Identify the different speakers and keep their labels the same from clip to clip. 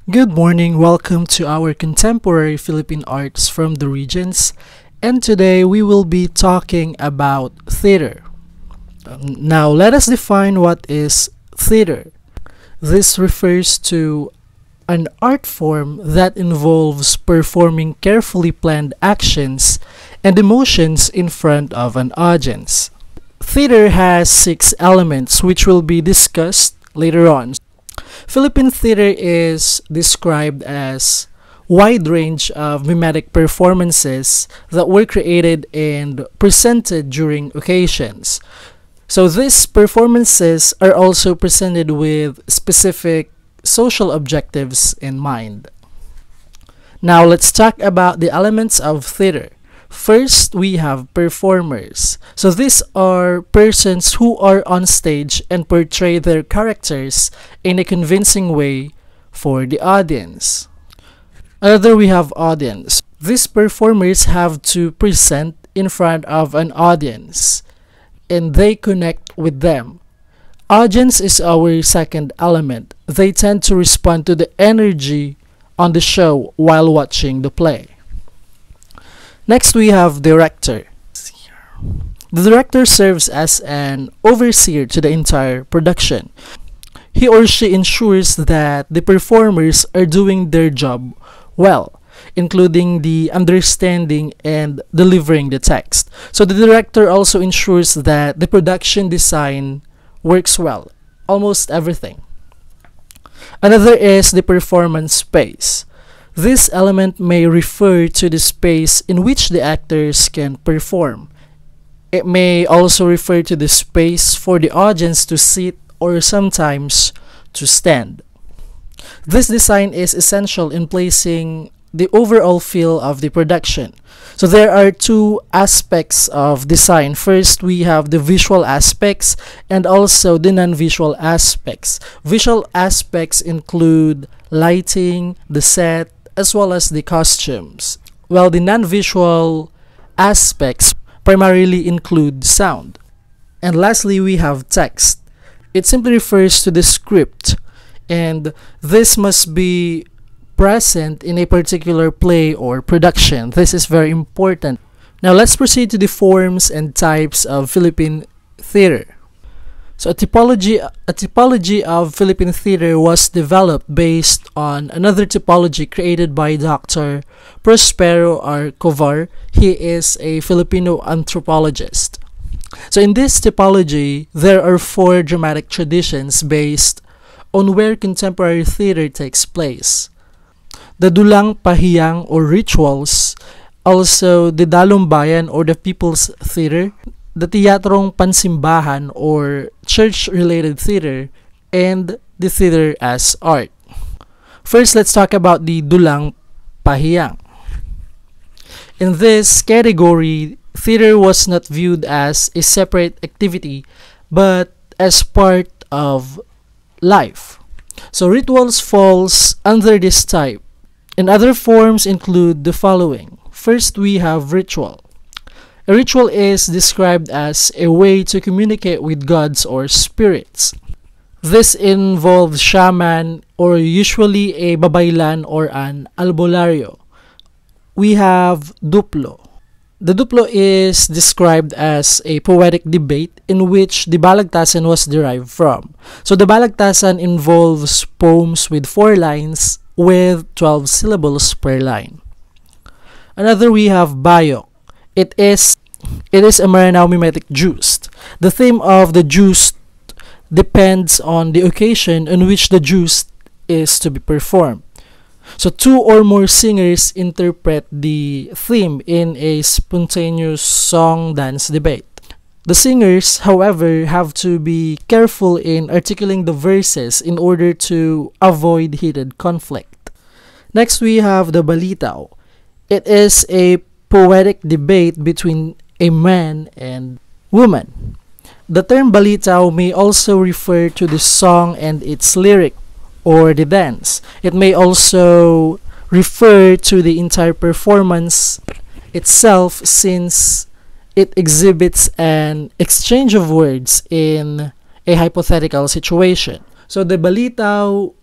Speaker 1: Good morning, welcome to our contemporary Philippine arts from the regions, and today we will be talking about theater. Now, let us define what is theater. This refers to an art form that involves performing carefully planned actions and emotions in front of an audience. Theater has 6 elements which will be discussed later on. Philippine theater is described as wide range of mimetic performances that were created and presented during occasions. So these performances are also presented with specific social objectives in mind. Now let's talk about the elements of theater. First, we have performers. So these are persons who are on stage and portray their characters in a convincing way for the audience. Another, we have audience. These performers have to present in front of an audience and they connect with them. Audience is our second element. They tend to respond to the energy on the show while watching the play. Next, we have director. The director serves as an overseer to the entire production. He or she ensures that the performers are doing their job well, including the understanding and delivering the text. So the director also ensures that the production design works well, almost everything. Another is the performance space. This element may refer to the space in which the actors can perform. It may also refer to the space for the audience to sit or sometimes to stand. This design is essential in placing the overall feel of the production. So there are 2 aspects of design. First, we have the visual aspects and also the non-visual aspects. Visual aspects include lighting, the set, as well as the costumes, while the non-visual aspects primarily include sound. And lastly, we have text. It simply refers to the script, and this must be present in a particular play or production. This is very important. Now let's proceed to the forms and types of Philippine theater. So a typology of Philippine theater was developed based on another typology created by Dr. Prospero R. Covar. He is a Filipino anthropologist. So in this typology, there are 4 dramatic traditions based on where contemporary theater takes place. The Dulang Pahiya or rituals, also the Dulang Bayan or the People's Theater, the Tiatron Panzimba or church-related theater, and the theater as art. First, let's talk about the Dulang Pahiya. In this category, theater was not viewed as a separate activity, but as part of life. So rituals falls under this type. And other forms include the following. First, we have ritual. A ritual is described as a way to communicate with gods or spirits. This involves shaman or usually a babaylan or an albularyo. We have duplo. The duplo is described as a poetic debate in which the balagtasan was derived from. So the balagtasan involves poems with 4 lines with 12 syllables per line. Another, we have bayok. It is a Maranao mimetic juiced. The theme of the juiced depends on the occasion in which the juiced is to be performed. So 2 or more singers interpret the theme in a spontaneous song-dance debate. The singers, however, have to be careful in articulating the verses in order to avoid heated conflict. Next, we have the balitaw. It is a poetic debate between a man and woman. The term balitaw may also refer to the song and its lyric or the dance. It may also refer to the entire performance itself since it exhibits an exchange of words in a hypothetical situation. So the balitaw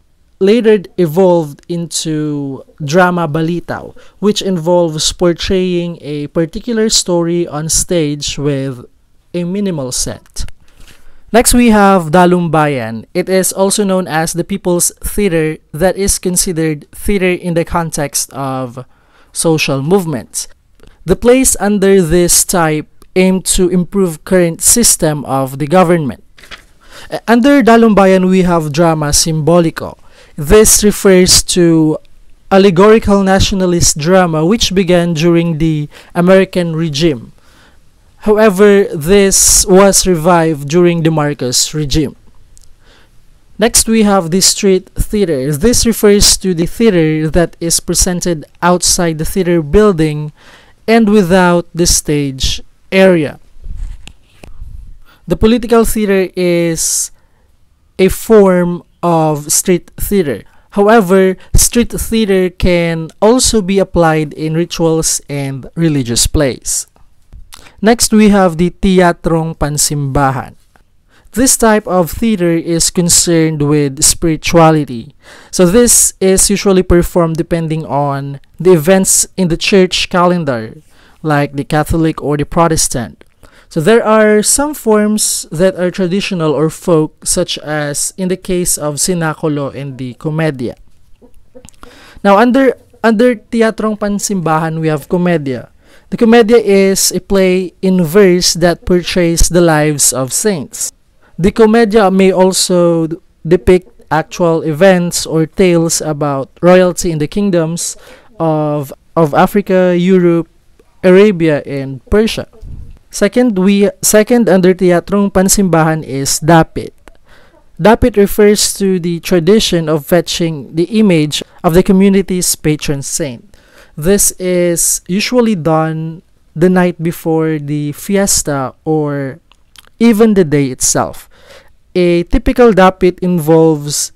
Speaker 1: later evolved into drama balitaw, which involves portraying a particular story on stage with a minimal set. Next, we have Dulang Bayan. It is also known as the People's Theater that is considered theater in the context of social movements. The plays under this type aim to improve current system of the government. Under Dulang Bayan, we have drama simbolico. This refers to allegorical nationalist drama which began during the American regime. However, this was revived during the Marcos regime. Next, we have the street theater. This refers to the theater that is presented outside the theater building and without the stage area. The political theater is a form of street theater. However, street theater can also be applied in rituals and religious plays. Next, we have the Tiatron Panzimba. This type of theater is concerned with spirituality. So this is usually performed depending on the events in the church calendar, like the Catholic or the Protestant. So there are some forms that are traditional or folk, such as in the case of Sinaculo and the Comedia. Now, under Tiatrong Pansimbahan, we have Comedia. The Comedia is a play in verse that portrays the lives of saints. The Comedia may also depict actual events or tales about royalty in the kingdoms of Africa, Europe, Arabia, and Persia. Second under Tiatrong Pansimbahan is Dapit. Dapit refers to the tradition of fetching the image of the community's patron saint. This is usually done the night before the fiesta or even the day itself. A typical dapit involves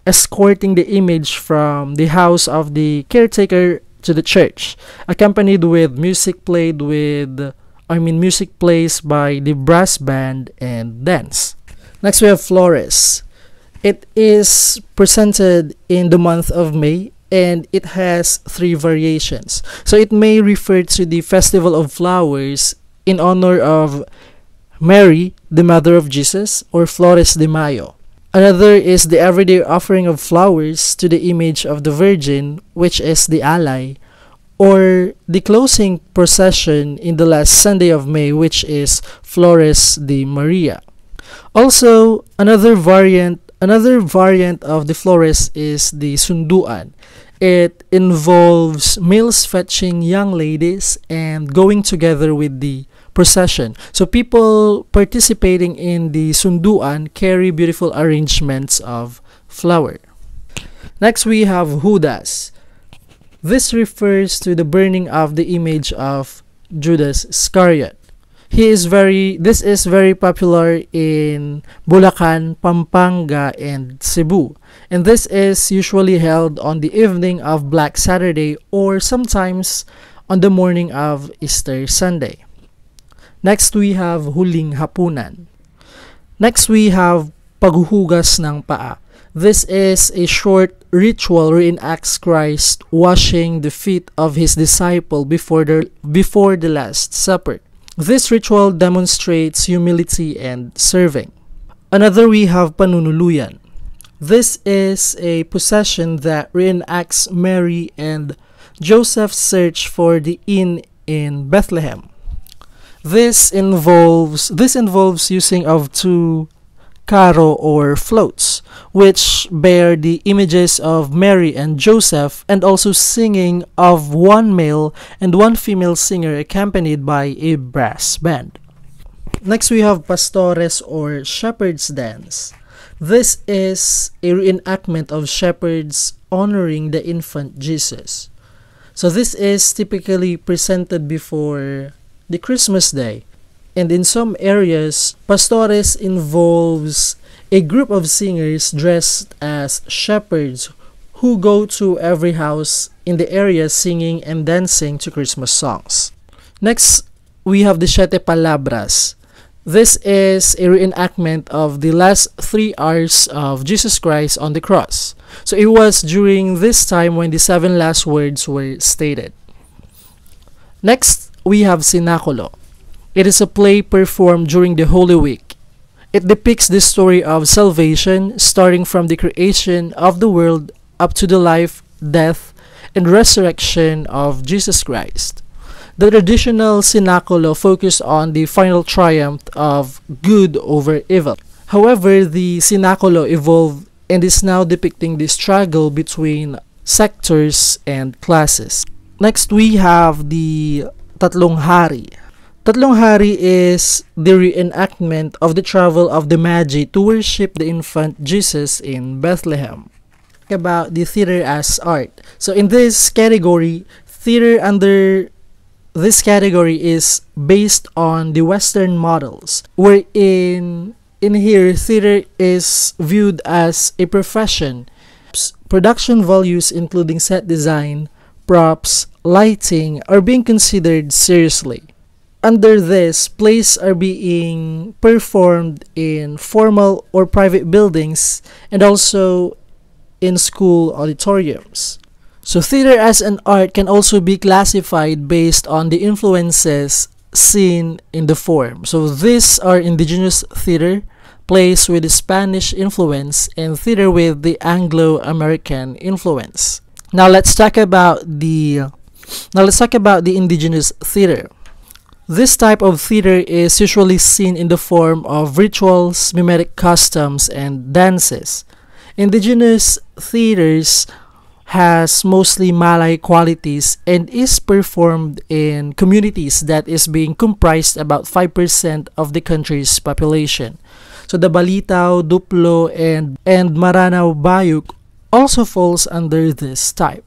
Speaker 1: escorting the image from the house of the caretaker to the church, accompanied with music plays by the brass band and dance. Next, we have Flores. It is presented in the month of May, and it has 3 variations. So it may refer to the Festival of Flowers in honor of Mary, the mother of Jesus, or Flores de Mayo. Another is the everyday offering of flowers to the image of the Virgin, which is the Alay, or the closing procession in the last Sunday of May, which is Flores de Maria. Also, another variant of the Flores is the Sunduan. It involves males fetching young ladies and going together with the procession. So people participating in the Sunduan carry beautiful arrangements of flower. Next, we have Judas. This refers to the burning of the image of Judas Iscariot. This is very popular in Bulacan, Pampanga, and Cebu. And this is usually held on the evening of Black Saturday or sometimes on the morning of Easter Sunday. Next, we have Huling Hapunan. Next, we have Paghuhugas ng Paa. This is a short ritual reenacts Christ washing the feet of his disciple before the Last Supper. This ritual demonstrates humility and serving. Another, we have Panunuluyan. This is a procession that reenacts Mary and Joseph's search for the inn in Bethlehem. This involves using of 2 carro or floats, which bear the images of Mary and Joseph, and also singing of 1 male and 1 female singer accompanied by a brass band. Next, we have Pastores or Shepherd's Dance. This is a reenactment of shepherds honoring the infant Jesus. So this is typically presented before the Christmas day. And in some areas, Pastores involves a group of singers dressed as shepherds who go to every house in the area singing and dancing to Christmas songs. Next, we have the Siete Palabras. This is a reenactment of the last 3 hours of Jesus Christ on the cross. So it was during this time when the seven last words were stated. Next, we have Sinaculo. It is a play performed during the Holy Week. It depicts the story of salvation starting from the creation of the world up to the life, death, and resurrection of Jesus Christ. The traditional Sinaculo focused on the final triumph of good over evil. However, the Sinaculo evolved and is now depicting the struggle between sectors and classes. Next, we have the Tatlong Hari. Tatlong Hari is the reenactment of the travel of the Magi to worship the infant Jesus in Bethlehem. About the theater as art. So in this category, theater under this category is based on the Western models, wherein in here theater is viewed as a profession. Production values including set design, props, lighting are being considered seriously. Under this, plays are being performed in formal or private buildings and also in school auditoriums. So theater as an art can also be classified based on the influences seen in the form. So these are indigenous theater, plays with the Spanish influence, and theater with the Anglo-American influence. Now let's talk about the indigenous theater. This type of theater is usually seen in the form of rituals, mimetic customs, and dances. Indigenous theaters has mostly Malay qualities and is performed in communities that is being comprised about 5% of the country's population. So the Balitaw, Duplo, and Maranao Bayuk also falls under this type.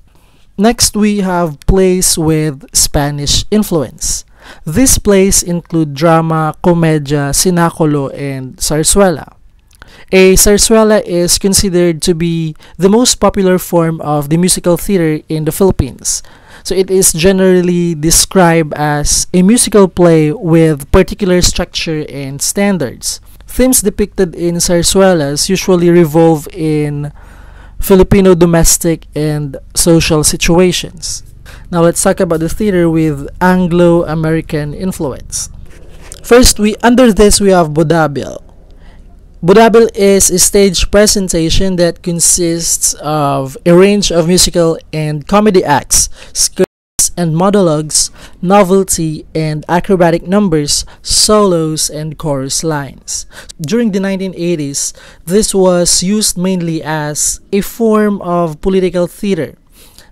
Speaker 1: Next, we have plays with Spanish influence. These plays include drama, komedya, sinaculo, and zarzuela. A zarzuela is considered to be the most popular form of the musical theater in the Philippines. So it is generally described as a musical play with particular structure and standards. Themes depicted in zarzuelas usually revolve in Filipino domestic and social situations. Now let's talk about the theater with Anglo-American influence. First, under this we have Vaudeville. Vaudeville is a stage presentation that consists of a range of musical and comedy acts, skits and monologues, novelty and acrobatic numbers, solos and chorus lines. During the 1980s, this was used mainly as a form of political theater.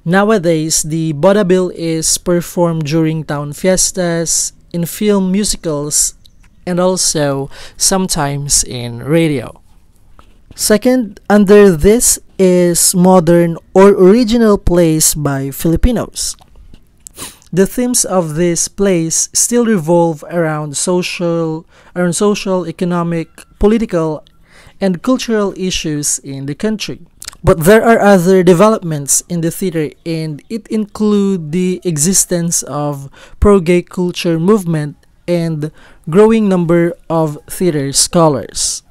Speaker 1: Nowadays, the vaudeville is performed during town fiestas, in film musicals, and also sometimes in radio. Second, under this is modern or original plays by Filipinos. The themes of these plays still revolve around social, economic, political, and cultural issues in the country. But there are other developments in the theater, and it include the existence of pro-gay culture movement and growing number of theater scholars.